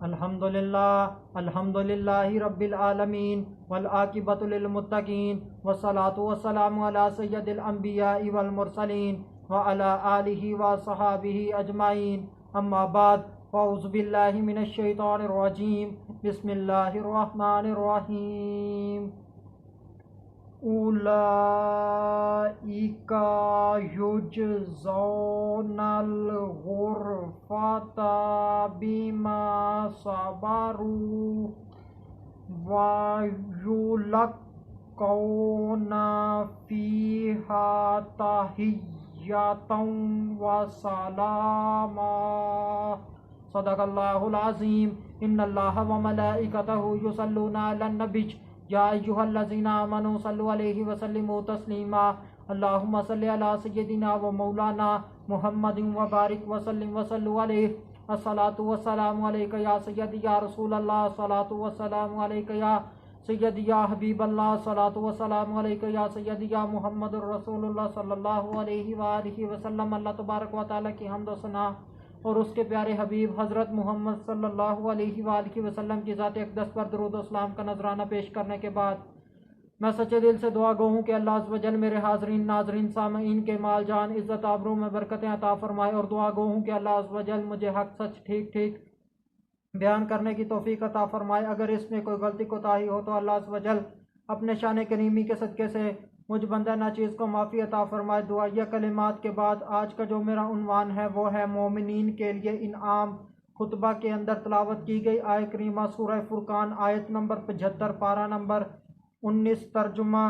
अल्हम्दुलिल्लाहि रब्बिल आलमीन वल आकिबतु लिल मुत्तकीन वस्सलातु वस्सलामु अला सय्यदिल अंबियाइ वल मुरसलीन व अला आलिहि व सहाबिहि अजमाइन अम्मा बाद फ़अऊज़ु बिल्लाहि मिनश शैतानिर रजीम बिस्मिल्लाहिर रहमानिर रहीम उलाइका युजज़ौनल गुरफ़ता बिमा सबरू व युलक़ौना फ़ीहा तहिय्यतन व सलामा। सदक़ल्लाहुल अज़ीम। इन्नल्लाहा व मलाइकतहु युसल्लूना अलन नबी या अय्युहल्लज़ीना आमनू सल्लु अलैहि व सल्लिमू तस्लीमा। अल्लाहुम्मा सल्लि अला सय्यिदिना व मौलाना मुहम्मदिन व बारिक व सल्लिम व सल्लु अलैहि। अस्सलातु वस्सलामु अलैका या सय्यदी या रसूलल्लाह। अस्सलातु वस्सलामु अलैका या सय्यदी या हबीबल्लाह। अस्सलातु वस्सलामु अलैका या सय्यदी या मुहम्मदुर रसूलुल्लाह सल्लल्लाहु अलैहि व आलिहि वसल्लम। अल्लाह तबारक व तआला की हम्द व सना और उसके प्यारे हबीब हज़रत मोहम्मद सल्लल्लाहु अलैहि वसल्लम की ज़ात अक़दस पर दरूद और सलाम का नजराना पेश करने के बाद मैं सच्चे दिल से दुआ गो हूँ कि अल्लाह अज़्ज़ व जल मेरे हाज़रीन नाज़रीन सामईन के माल जान इज़्ज़त आबरू में बरकतें अता फरमाए और दुआ गो हूँ कि अल्लाह अज़्ज़ व जल मुझे हक सच ठीक ठीक बयान करने की तौफीक अता फरमाए। अगर इसमें कोई गलती कोताही हो तो अल्लाह अज़्ज़ व जल अपने शान करीमी के सदक़े से मुझ बंदा नाचीज़ को माफ़ी अता फरमाए। दुआया कलिमात के बाद आज का जो मेरा उन्वान है वो है मोमिनीन के लिए इनाम। खुतबा के अंदर तलावत की गई आय करीमा सूरह फुरकान आयत नंबर 75 पारा नंबर 19। तर्जुमा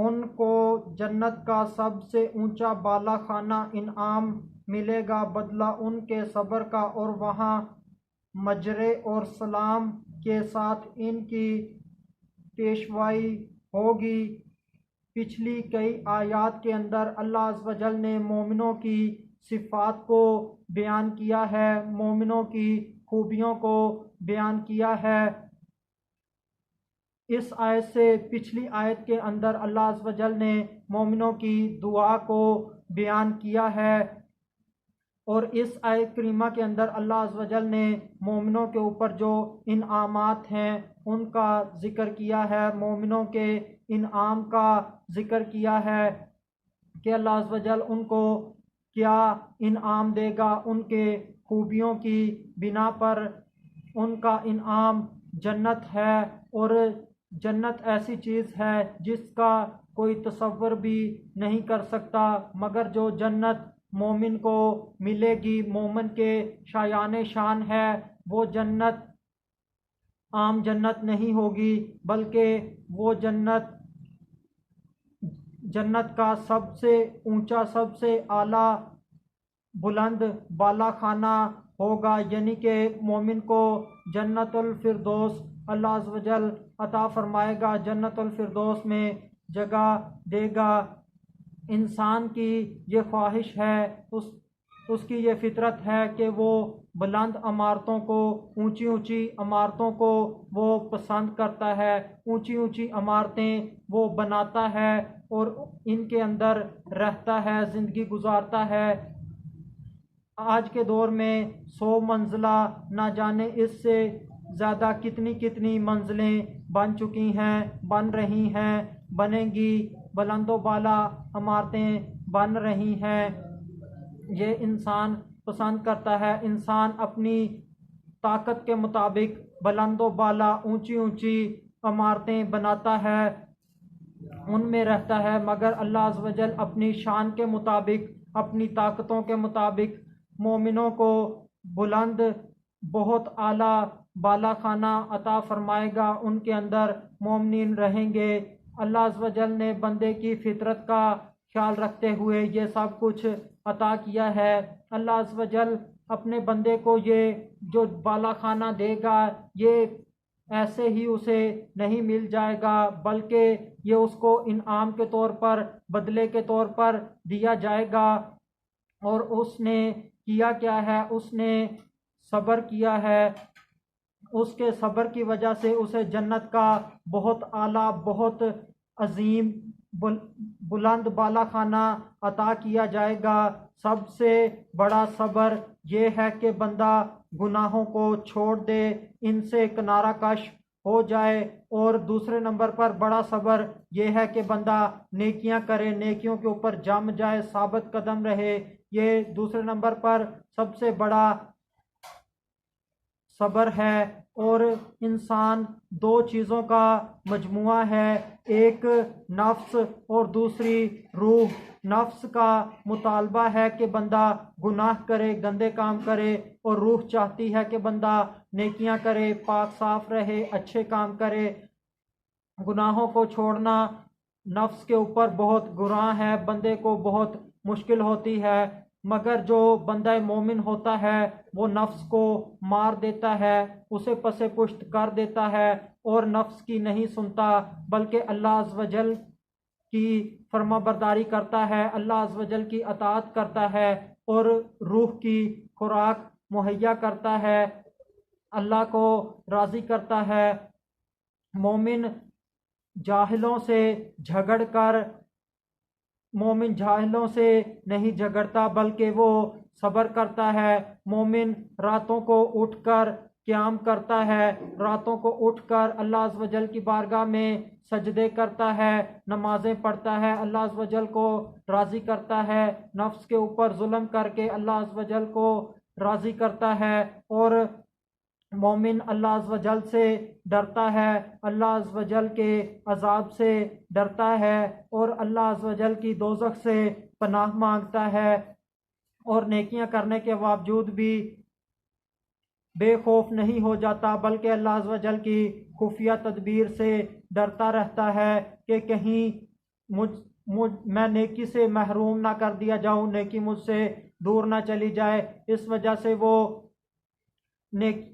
उनको जन्नत का सबसे ऊंचा बाला खाना इनाम मिलेगा, बदला उनके सब्र का, और वहाँ मजरे और सलाम के साथ इनकी पेशवाई होगी। पिछली कई आयात के अंदर अल्लाह अज़्ज़ व जल ने मोमिनों की सिफ़ात को बयान किया है, मोमिनों की खूबियों को बयान किया है। इस आयत से पिछली आयत के अंदर अल्लाह अज़्ज़ व जल ने मोमिनों की दुआ को बयान किया है और इस आयत करीमा के अंदर अल्लाह अज़्ज़ व जल ने मोमिनों के ऊपर जो इनामात हैं उनका ज़िक्र किया है, मोमिनों के इनाम का ज़िक्र किया है कि अल्लाह अज़्ज़ व जल उनको क्या इनाम देगा। उनके खूबियों की बिना पर उनका इनाम जन्नत है और जन्नत ऐसी चीज़ है जिसका कोई तसव्वुर भी नहीं कर सकता, मगर जो जन्नत मोमिन को मिलेगी, मोमिन के शायान शान है, वो जन्नत आम जन्नत नहीं होगी, बल्कि वो जन्नत का सबसे ऊंचा सबसे आला बुलंद बाला खाना होगा, यानी कि मोमिन को जन्नतुल फिरदौस अल्लाह अज़्ज़ व जल अता फरमाएगा, जन्नतुल फिरदौस में जगह देगा। इंसान की ये ख्वाहिश है, उसकी ये फितरत है कि वो बुलंद इमारतों को, ऊंची ऊंची इमारतों को वो पसंद करता है, ऊंची ऊंची इमारतें वो बनाता है और इनके अंदर रहता है, ज़िंदगी गुजारता है। आज के दौर में 100 मंजिला ना जाने इससे ज़्यादा कितनी कितनी मंजिलें बन चुकी हैं, बन रही हैं, बनेंगी, बुलंदो बाला इमारतें बन रही हैं। ये इंसान पसंद करता है, इंसान अपनी ताकत के मुताबिक बुलंदो बाला ऊंची ऊंची इमारतें बनाता है, उनमें रहता है, मगर अल्लाह अज़्ज़ व जल अपनी शान के मुताबिक, अपनी ताकतों के मुताबिक मोमिनों को बुलंद बहुत आला बाला खाना अता फरमाएगा, उनके अंदर मोमिन रहेंगे। अल्लाह अज़्ज़ व जल ने बंदे की फितरत का ख्याल रखते हुए ये सब कुछ अता किया है। अल्लाह अज़्ज़ व जल अपने बंदे को ये जो बाला खाना देगा ये ऐसे ही उसे नहीं मिल जाएगा, बल्कि ये उसको इनाम के तौर पर, बदले के तौर पर दिया जाएगा। और उसने किया क्या है, उसने सब्र किया है, उसके सब्र की वजह से उसे जन्नत का बहुत आला, बहुत अजीम, बुलंद बाला खाना अता किया जाएगा। सबसे बड़ा सब्र ये है कि बंदा गुनाहों को छोड़ दे, इनसे किनारा कश हो जाए। और दूसरे नंबर पर बड़ा सब्र यह है कि बंदा नेकियां करे, नेकियों के ऊपर जम जाए, साबित कदम रहे। ये दूसरे नंबर पर सबसे बड़ा सब्र है। और इंसान दो चीज़ों का मजमुआ है, एक नफ्स और दूसरी रूह। नफ्स का मुतालबा है कि बंदा गुनाह करे, गंदे काम करे, और रूह चाहती है कि बंदा नेकियां करे, पाक साफ रहे, अच्छे काम करे। गुनाहों को छोड़ना नफ्स के ऊपर बहुत गुनाह है, बंदे को बहुत मुश्किल होती है। मगर जो बंदा मोमिन होता है वो नफ्स को मार देता है, उसे पसे पुश्त कर देता है और नफ्स की नहीं सुनता, बल्कि अल्लाह अज़्ज़ व जल की फर्माबरदारी करता है, अल्लाह अज़्ज़ व जल की अताअत करता है और रूह की खुराक मुहैया करता है, अल्लाह को राज़ी करता है। मोमिन जाहिलों से झगड़ कर मोमिन जाहिलों से नहीं झगड़ता, बल्कि वो सब्र करता है। मोमिन रातों को उठकर क़याम करता है, रातों को उठकर अल्लाह अज़्ज़ व जल की बारगाह में सजदे करता है, नमाजें पढ़ता है, अल्लाह अज़्ज़ व जल को राज़ी करता है, नफ्स के ऊपर जुल्म करके अल्लाह अज़्ज़ व जल को राज़ी करता है। और मोमिन अल्लाह अज़्ज़ व जल से डरता है, अल्लाह अज़्ज़ व जल के अज़ाब से डरता है और अल्लाह अज़्ज़ व जल की दोज़ख से पनाह मांगता है। और नेकियां करने के बावजूद भी बेखौफ नहीं हो जाता, बल्कि अल्लाह अज़्ज़ व जल की खुफिया तदबीर से डरता रहता है कि कहीं मुझ मुझ मैं नेकी से महरूम ना कर दिया जाऊं, नेकी मुझसे दूर ना चली जाए। इस वजह से वो नेक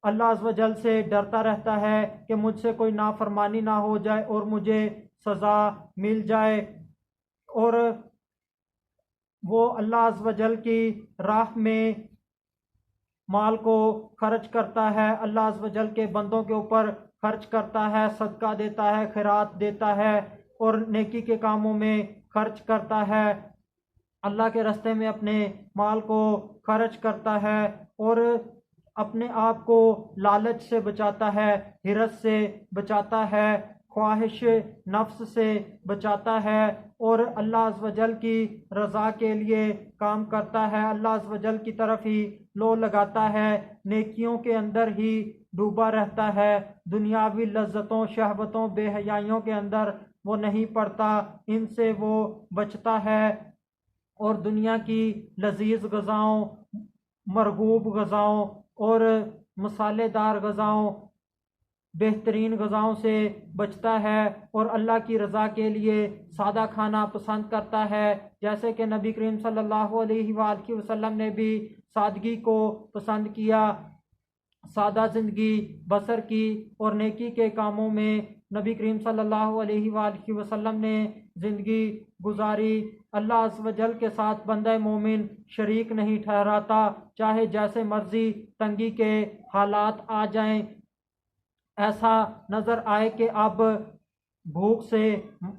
अल्लाह अज़्ज़ व जल से डरता रहता है कि मुझसे कोई नाफरमानी ना हो जाए और मुझे सज़ा मिल जाए। और वो अल्लाह अज़्ज़ व जल की राह में माल को खर्च करता है, अल्लाह अज़्ज़ व जल के बंदों के ऊपर खर्च करता है, सदका देता है, खैरात देता है और नेकी के कामों में खर्च करता है, अल्लाह के रास्ते में अपने माल को खर्च करता है और अपने आप को लालच से बचाता है, हिरस से बचाता है, ख्वाहिश नफ्स से बचाता है और अल्लाह अज़्ज़ व जल की रज़ा के लिए काम करता है, अल्लाह अज़्ज़ व जल की तरफ ही लो लगाता है, नेकियों के अंदर ही डूबा रहता है, दुनियावी लज्जतों, शहवतों, बेहयाइयों के अंदर वो नहीं पड़ता, इनसे वो बचता है और दुनिया की लजीज गज़ाओं, मरगूब गज़ाओं और मसालेदार गज़ाओं, बेहतरीन गज़ाओं से बचता है और अल्लाह की रज़ा के लिए सादा खाना पसंद करता है। जैसे कि नबी करीम सल्लल्लाहु अलैहि वसल्लम ने भी सादगी को पसंद किया, सादा ज़िंदगी बसर की और नेकी के कामों में नबी करीम सल्लल्लाहु अलैहि वसल्लम ने ज़िंदगी गुजारी। अल्लाह अज़्ज़ व जल के साथ बंदा मोमिन शरीक नहीं ठहराता, चाहे जैसे मर्जी तंगी के हालात आ जाएं, ऐसा नज़र आए कि अब भूख से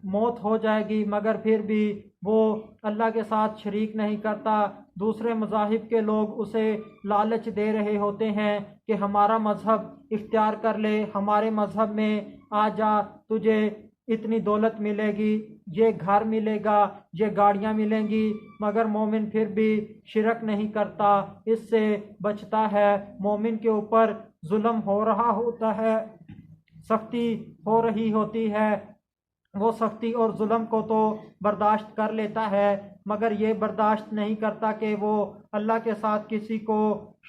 मौत हो जाएगी, मगर फिर भी वो अल्लाह के साथ शरीक नहीं करता। दूसरे मज़ाहिब के लोग उसे लालच दे रहे होते हैं कि हमारा मज़हब इख्तियार कर ले, हमारे मज़हब में आ जा, तुझे इतनी दौलत मिलेगी, ये घर मिलेगा, ये गाड़ियाँ मिलेंगी, मगर मोमिन फिर भी शिरक नहीं करता, इससे बचता है। मोमिन के ऊपर जुल्म हो रहा होता है, सख्ती हो रही होती है, वो सख्ती और जुल्म को तो बर्दाश्त कर लेता है, मगर ये बर्दाश्त नहीं करता कि वो अल्लाह के साथ किसी को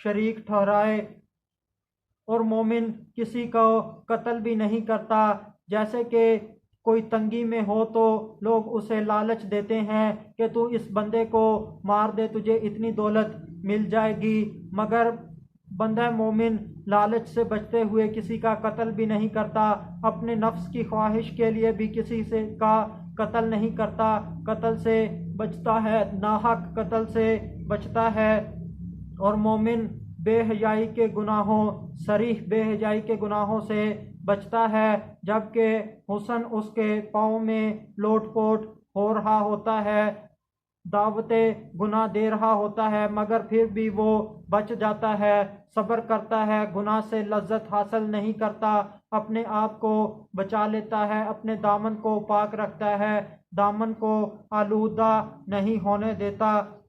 शरीक ठहराए। और मोमिन किसी को कत्ल भी नहीं करता। जैसे कि कोई तंगी में हो तो लोग उसे लालच देते हैं कि तू इस बंदे को मार दे, तुझे इतनी दौलत मिल जाएगी, मगर बंदा मोमिन लालच से बचते हुए किसी का कत्ल भी नहीं करता, अपने नफ्स की ख्वाहिश के लिए भी किसी से का कत्ल नहीं करता, कत्ल से बचता है, नाहक कत्ल से बचता है। और मोमिन बेहयाई के गुनाहों, सरीह बेहयाई के गुनाहों से बचता है, जबकि हुस्न उसके पाँव में लोट पोट हो रहा होता है। दावते गुनाह दे रहा होता है, मगर फिर भी वो बच जाता है, सब्र करता है, गुनाह से लज्जत हासिल नहीं करता, अपने आप को बचा लेता है, अपने दामन को पाक रखता है, दामन को आलूदा नहीं होने देता।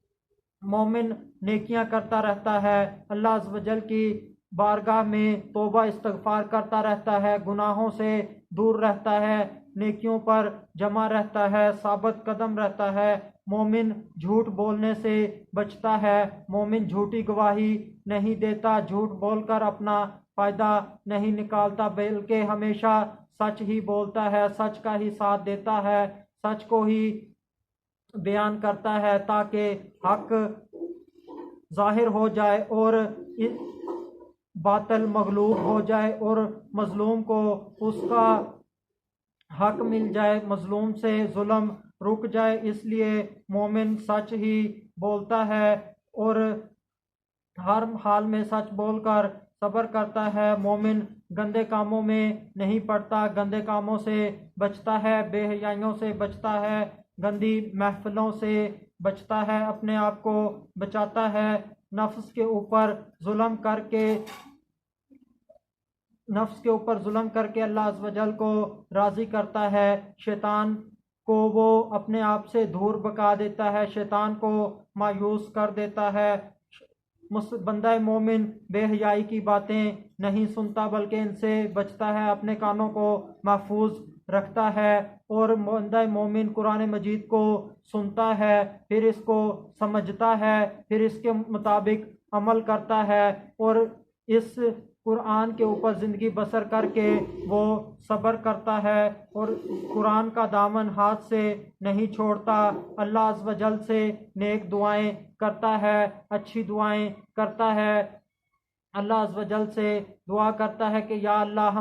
मोमिन नेकियां करता रहता है, अल्लाह अज़्ज़ व जल की बारगाह में तौबा इस्तगफार करता रहता है, गुनाहों से दूर रहता है, नेकियों पर जमा रहता है, साबित कदम रहता है। मोमिन झूठ बोलने से बचता है, मोमिन झूठी गवाही नहीं देता, झूठ बोलकर अपना फायदा नहीं निकालता, बल्कि हमेशा सच ही बोलता है, सच का ही साथ देता है, सच को ही बयान करता है, ताकि हक जाहिर हो जाए और बातिल मगलूब हो जाए और मजलूम को उसका हक मिल जाए, मजलूम से जुल्म रुक जाए। इसलिए मोमिन सच ही बोलता है और हर हाल में सच बोलकर सब्र करता है। मोमिन गंदे कामों में नहीं पड़ता, गंदे कामों से बचता है, बेहयाइयों से बचता है, गंदी महफिलों से बचता है, अपने आप को बचाता है, नफ्स के ऊपर जुल्म करके अल्लाह अज़्ज़ व जल को राज़ी करता है, शैतान को वो अपने आप से दूर भगा देता है, शैतान को मायूस कर देता है। बंदा मोमिन बेहयाई की बातें नहीं सुनता, बल्कि इनसे बचता है, अपने कानों को महफूज रखता है, और बंदा मोमिन कुरान मजीद को सुनता है, फिर इसको समझता है, फिर इसके मुताबिक अमल करता है, और इस कुरान के ऊपर ज़िंदगी बसर करके वो सब्र करता है और कुरान का दामन हाथ से नहीं छोड़ता, अल्लाह अज़्ज़ व जल से नेक दुआएं करता है, अच्छी दुआएं करता है, अल्लाह अज़्ज़ व जल से दुआ करता है कि या अल्लाह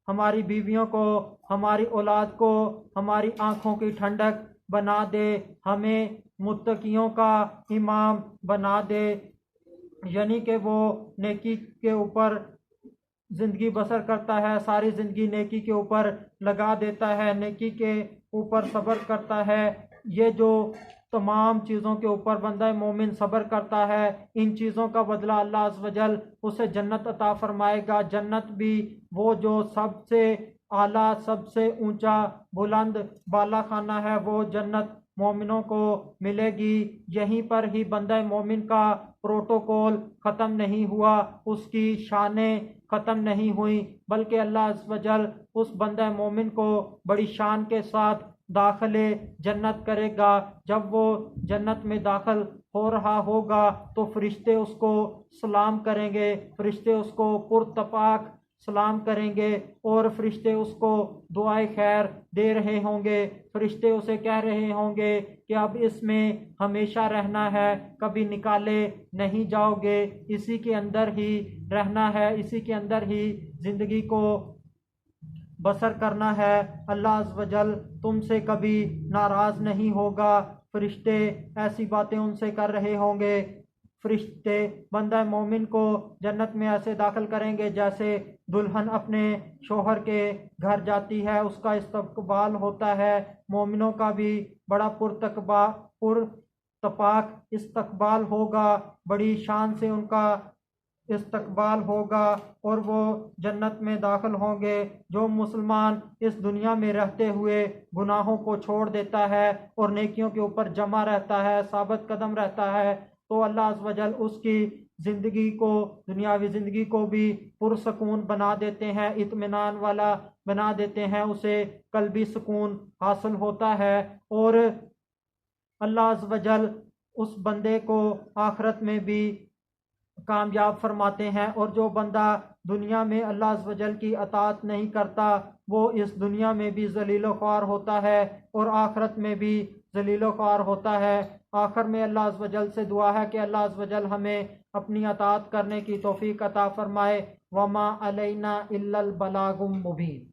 हमारी बीवियों को, हमारी औलाद को, हमारी आँखों की ठंडक बना दे, हमें मुत्तकियों का इमाम बना दे। यानी कि वो नेकी के ऊपर ज़िंदगी बसर करता है, सारी ज़िंदगी नेकी के ऊपर लगा देता है, नेकी के ऊपर सब्र करता है। ये जो तमाम चीज़ों के ऊपर बंदा मोमिन सब्र करता है, इन चीज़ों का बदला अल्लाह अज़्ज़ व जल उसे जन्नत अता फरमाएगा। जन्नत भी वो जो सबसे आला, सबसे ऊंचा, बुलंद बाला खाना है, वो जन्नत मोमिनों को मिलेगी। यहीं पर ही बंदा मोमिन का प्रोटोकॉल ख़त्म नहीं हुआ, उसकी शानें ख़त्म नहीं हुई, बल्कि अल्लाह अज़्ज़ व जल उस बंदा मोमिन को बड़ी शान के साथ दाखिले जन्नत करेगा। जब वो जन्नत में दाखिल हो रहा होगा तो फरिश्ते उसको सलाम करेंगे, फरिश्ते उसको पुरतपाक सलाम करेंगे, और फरिश्ते उसको दुआए खैर दे रहे होंगे, फरिश्ते उसे कह रहे होंगे कि अब इसमें हमेशा रहना है, कभी निकाले नहीं जाओगे, इसी के अंदर ही रहना है, इसी के अंदर ही ज़िंदगी को बसर करना है, अल्लाह अज़्ज़ व जल तुमसे कभी नाराज़ नहीं होगा। फरिश्ते ऐसी बातें उनसे कर रहे होंगे, फरिश्ते बंदा मोमिन को जन्नत में ऐसे दाखिल करेंगे जैसे दुल्हन अपने शोहर के घर जाती है, उसका इस्तकबाल होता है। मोमिनों का भी बड़ा पुरतपाक इस्तकबाल होगा, बड़ी शान से उनका इस्तकबाल होगा, और वो जन्नत में दाखिल होंगे। जो मुसलमान इस दुनिया में रहते हुए गुनाहों को छोड़ देता है और नेकियों के ऊपर जमा रहता है, साबित कदम रहता है, तो अल्लाह अज़्ज़ व जल उसकी ज़िंदगी को, दुनियावी ज़िंदगी को भी पुरसकून बना देते हैं, इत्मीनान वाला बना देते हैं, उसे कल्बी सुकून हासिल होता है, और अल्लाह अज़्ज़ व जल उस बंदे को आखिरत में भी कामयाब फरमाते हैं। और जो बंदा दुनिया में अल्लाह अज़्ज़ व जल की अताअत नहीं करता, वो इस दुनिया में भी ज़लील ख्वार होता है और आखिरत में भी ज़लील ख्वार होता है। आखिर में अल्लाह अज़्ज़ व जल से दुआ है कि अल्लाह अज़्ज़ व जल हमें अपनी अताअत करने की तौफीक अता फरमाए। वमा अलैना इल्लल बलागुम मुबीन।